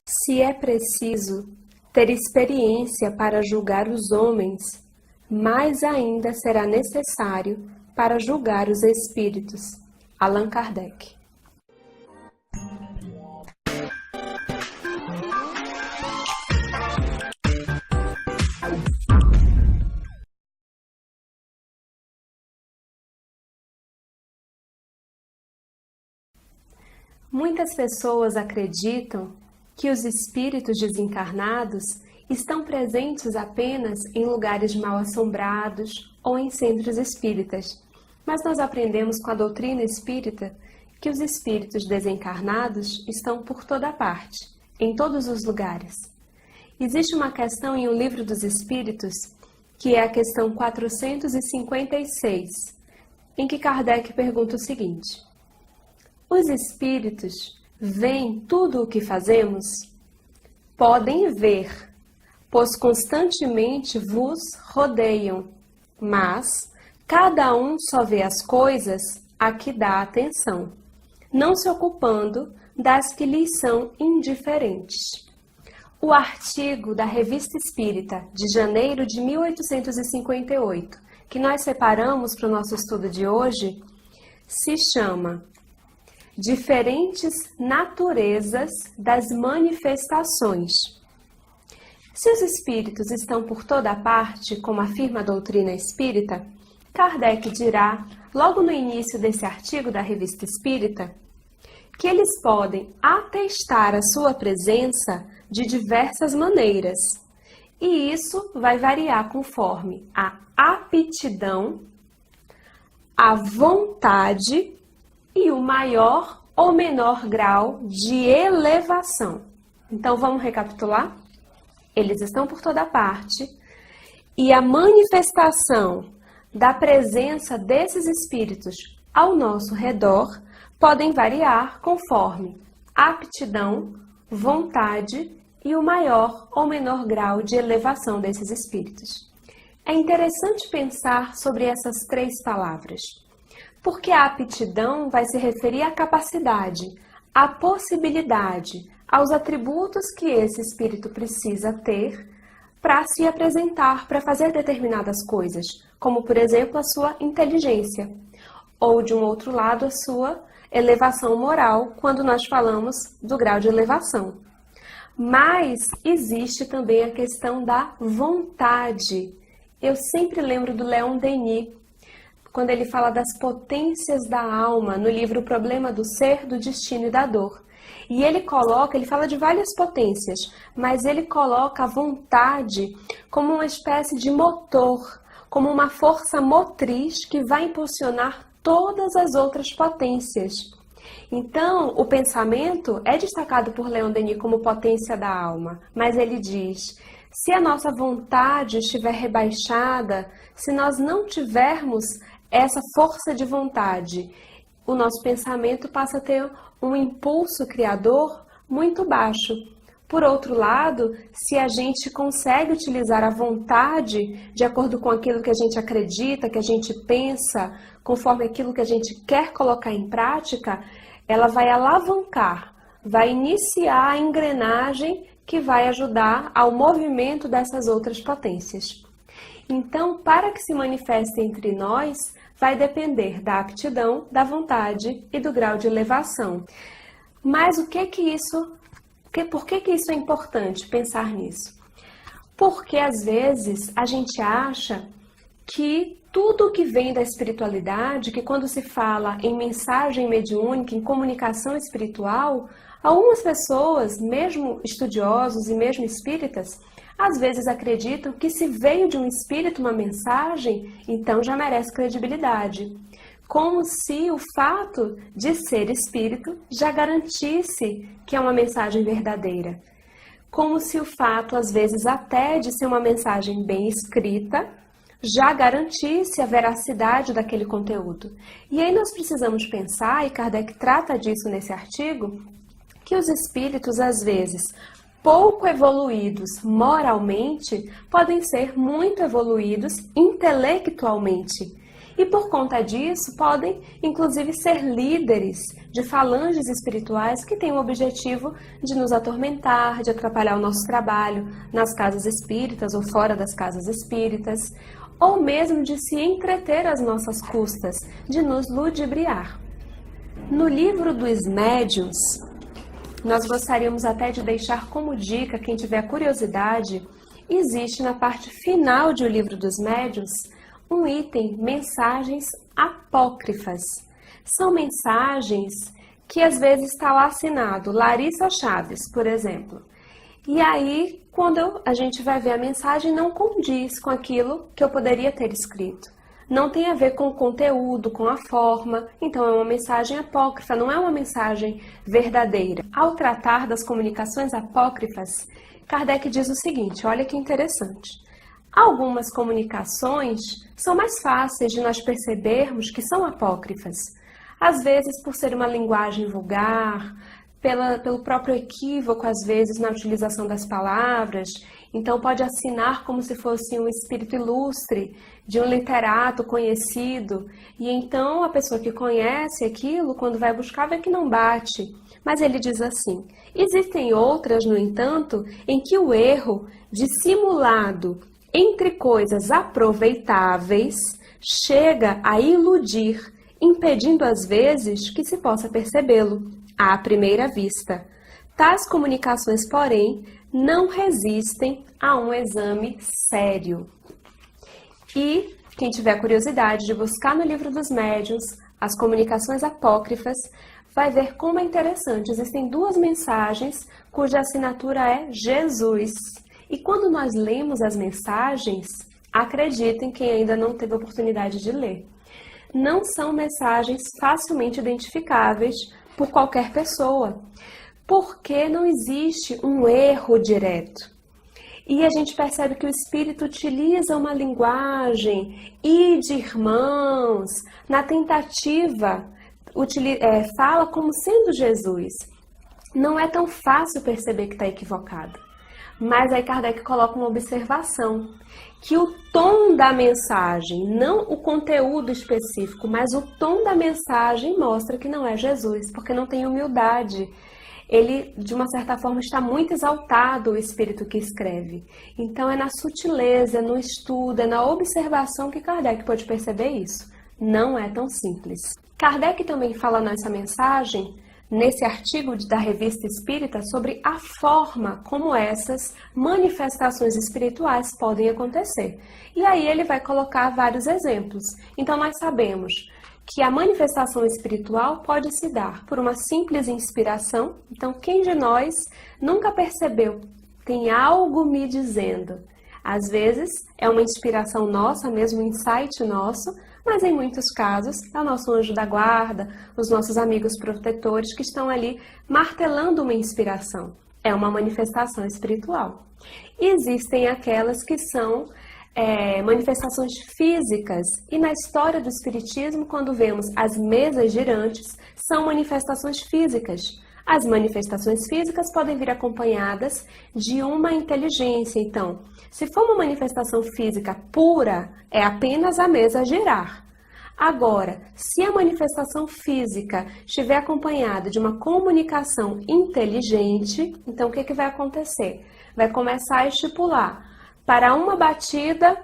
Se é preciso ter experiência para julgar os homens, mais ainda será necessário para julgar os espíritos. Allan Kardec. Muitas pessoas acreditam que os espíritos desencarnados estão presentes apenas em lugares mal assombrados ou em centros espíritas. Mas nós aprendemos com a doutrina espírita que os espíritos desencarnados estão por toda parte, em todos os lugares. Existe uma questão em O Livro dos Espíritos, que é a questão 456, em que Kardec pergunta o seguinte: os espíritos veem tudo o que fazemos? Podem ver, pois constantemente vos rodeiam, mas cada um só vê as coisas a que dá atenção, não se ocupando das que lhes são indiferentes. O artigo da Revista Espírita, de janeiro de 1858, que nós separamos para o nosso estudo de hoje, se chama Diferentes Naturezas das Manifestações. Se os espíritos estão por toda parte, como afirma a doutrina espírita, Kardec dirá, logo no início desse artigo da Revista Espírita, que eles podem atestar a sua presença de diversas maneiras, e isso vai variar conforme a aptidão, a vontade e o maior ou menor grau de elevação. Então, vamos recapitular? Eles estão por toda parte e a manifestação da presença desses espíritos ao nosso redor podem variar conforme a aptidão, vontade e o maior ou menor grau de elevação desses espíritos. É interessante pensar sobre essas três palavras, porque a aptidão vai se referir à capacidade, à possibilidade, aos atributos que esse espírito precisa ter para se apresentar, para fazer determinadas coisas, como, por exemplo, a sua inteligência, ou, de um outro lado, a sua elevação moral, quando nós falamos do grau de elevação. Mas existe também a questão da vontade. Eu sempre lembro do Leon Denis, quando ele fala das potências da alma, no livro O Problema do Ser, do Destino e da Dor. E ele fala de várias potências, mas ele coloca a vontade como uma espécie de motor, como uma força motriz que vai impulsionar todas as outras potências. Então, o pensamento é destacado por Leon Denis como potência da alma, mas ele diz: se a nossa vontade estiver rebaixada, se nós não tivermos essa força de vontade, o nosso pensamento passa a ter um impulso criador muito baixo. Por outro lado, se a gente consegue utilizar a vontade de acordo com aquilo que a gente acredita, que a gente pensa, conforme aquilo que a gente quer colocar em prática, ela vai alavancar, vai iniciar a engrenagem que vai ajudar ao movimento dessas outras potências. Então, para que se manifeste entre nós, vai depender da aptidão, da vontade e do grau de elevação. Mas por que isso é importante pensar nisso? Porque às vezes a gente acha que tudo que vem da espiritualidade, que quando se fala em mensagem mediúnica, em comunicação espiritual, algumas pessoas, mesmo estudiosos e mesmo espíritas, às vezes acreditam que se veio de um espírito uma mensagem, então já merece credibilidade. Como se o fato de ser espírito já garantisse que é uma mensagem verdadeira. Como se o fato, às vezes, até de ser uma mensagem bem escrita, já garantisse a veracidade daquele conteúdo. E aí nós precisamos pensar, e Kardec trata disso nesse artigo, que os espíritos, às vezes, pouco evoluídos moralmente, podem ser muito evoluídos intelectualmente. E por conta disso, podem inclusive ser líderes de falanges espirituais que têm o objetivo de nos atormentar, de atrapalhar o nosso trabalho nas casas espíritas ou fora das casas espíritas, ou mesmo de se entreter às nossas custas, de nos ludibriar. No livro dos médiuns, nós gostaríamos até de deixar como dica, quem tiver curiosidade, existe na parte final de O Livro dos Médiuns um item, mensagens apócrifas. São mensagens que às vezes está lá assinado Larissa Chaves, por exemplo. E aí, quando a gente vai ver a mensagem, não condiz com aquilo que eu poderia ter escrito. Não tem a ver com o conteúdo, com a forma, então é uma mensagem apócrifa, não é uma mensagem verdadeira. Ao tratar das comunicações apócrifas, Kardec diz o seguinte, olha que interessante. Algumas comunicações são mais fáceis de nós percebermos que são apócrifas. Às vezes, por ser uma linguagem vulgar, pelo próprio equívoco, às vezes, na utilização das palavras. Então, pode assinar como se fosse um espírito ilustre de um literato conhecido. E então, a pessoa que conhece aquilo, quando vai buscar, vê que não bate. Mas ele diz assim, existem outras, no entanto, em que o erro dissimulado entre coisas aproveitáveis chega a iludir, impedindo às vezes que se possa percebê-lo à primeira vista. Tais comunicações, porém, não resistem a um exame sério. E quem tiver curiosidade de buscar no Livro dos Médiuns as comunicações apócrifas, vai ver como é interessante. Existem duas mensagens cuja assinatura é Jesus. E quando nós lemos as mensagens, acreditem quem ainda não teve oportunidade de ler. Não são mensagens facilmente identificáveis por qualquer pessoa, porque não existe um erro direto. E a gente percebe que o Espírito utiliza uma linguagem e de irmãos, na tentativa, fala como sendo Jesus. Não é tão fácil perceber que está equivocado. Mas aí Kardec coloca uma observação, que o tom da mensagem, não o conteúdo específico, mas o tom da mensagem mostra que não é Jesus, porque não tem humildade. Ele, de uma certa forma, está muito exaltado, o espírito que escreve. Então é na sutileza, no estudo, é na observação que Kardec pode perceber isso. Não é tão simples. Kardec também fala nessa mensagem, nesse artigo da Revista Espírita, sobre a forma como essas manifestações espirituais podem acontecer. E aí ele vai colocar vários exemplos. Então nós sabemos que a manifestação espiritual pode se dar por uma simples inspiração. Então quem de nós nunca percebeu, tem algo me dizendo? Às vezes é uma inspiração nossa, mesmo um insight nosso, mas em muitos casos é o nosso anjo da guarda, os nossos amigos protetores que estão ali martelando uma inspiração. É uma manifestação espiritual. E existem aquelas que são manifestações físicas. E na história do Espiritismo, quando vemos as mesas girantes, são manifestações físicas. As manifestações físicas podem vir acompanhadas de uma inteligência. Então, se for uma manifestação física pura, é apenas a mesa girar. Agora, se a manifestação física estiver acompanhada de uma comunicação inteligente, então o que vai acontecer? Vai começar a estipular. Para uma batida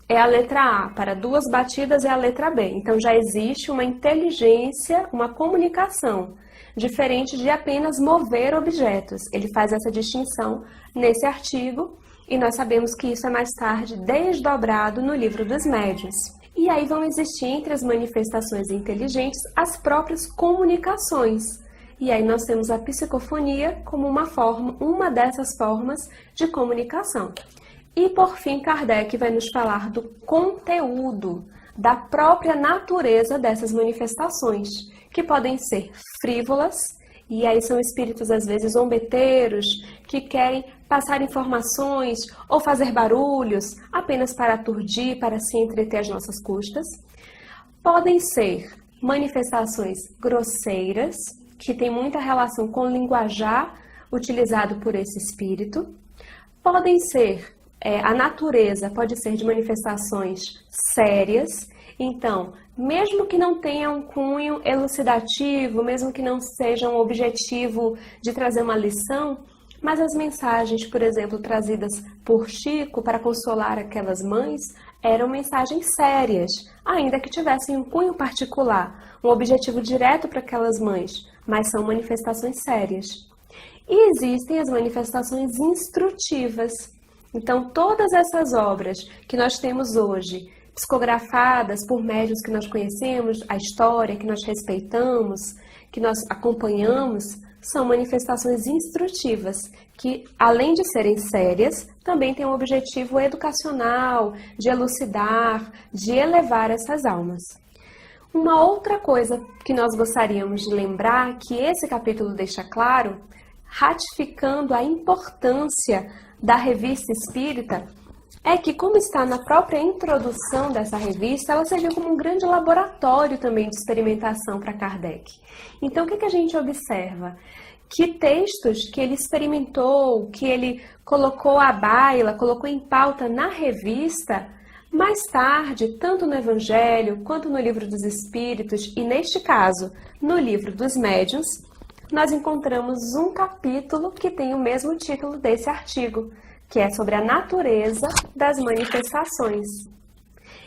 é a letra A, para duas batidas é a letra B. Então já existe uma inteligência, uma comunicação, diferente de apenas mover objetos. Ele faz essa distinção nesse artigo e nós sabemos que isso é mais tarde desdobrado no Livro dos Médiuns. E aí vão existir entre as manifestações inteligentes as próprias comunicações. E aí nós temos a psicofonia como uma dessas formas de comunicação. E por fim, Kardec vai nos falar do conteúdo, da própria natureza dessas manifestações, que podem ser frívolas, e aí são espíritos às vezes zombeteiros, que querem passar informações ou fazer barulhos apenas para aturdir, para se entreter às nossas custas. Podem ser manifestações grosseiras, que tem muita relação com o linguajar utilizado por esse espírito. Podem ser a natureza pode ser de manifestações sérias. Então, mesmo que não tenha um cunho elucidativo, mesmo que não seja um objetivo de trazer uma lição, mas as mensagens, por exemplo, trazidas por Chico para consolar aquelas mães, eram mensagens sérias, ainda que tivessem um cunho particular, um objetivo direto para aquelas mães, mas são manifestações sérias. E existem as manifestações instrutivas. Então, todas essas obras que nós temos hoje, psicografadas por médiuns que nós conhecemos, a história que nós respeitamos, que nós acompanhamos, são manifestações instrutivas, que, além de serem sérias, também têm um objetivo educacional, de elucidar, de elevar essas almas. Uma outra coisa que nós gostaríamos de lembrar, que esse capítulo deixa claro, ratificando a importância da revista espírita, é que, como está na própria introdução dessa revista, ela serviu como um grande laboratório também de experimentação para Kardec. Então, o que a gente observa? Que textos que ele experimentou, que ele colocou à baila, colocou em pauta na revista, mais tarde, tanto no Evangelho, quanto no Livro dos Espíritos, e neste caso, no Livro dos Médiuns, nós encontramos um capítulo que tem o mesmo título desse artigo, que é sobre a natureza das manifestações.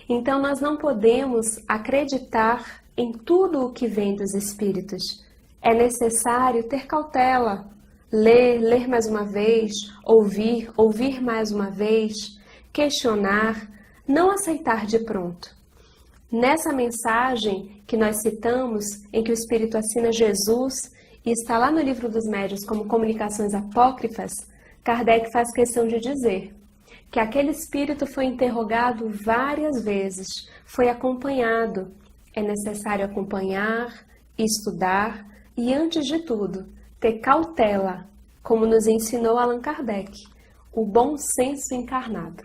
Então, nós não podemos acreditar em tudo o que vem dos Espíritos. É necessário ter cautela, ler mais uma vez, ouvir mais uma vez, questionar, não aceitar de pronto. Nessa mensagem que nós citamos, em que o Espírito assina Jesus, e está lá no Livro dos Médiuns como comunicações apócrifas, Kardec faz questão de dizer que aquele espírito foi interrogado várias vezes, foi acompanhado. É necessário acompanhar, estudar e, antes de tudo, ter cautela, como nos ensinou Allan Kardec, o bom senso encarnado.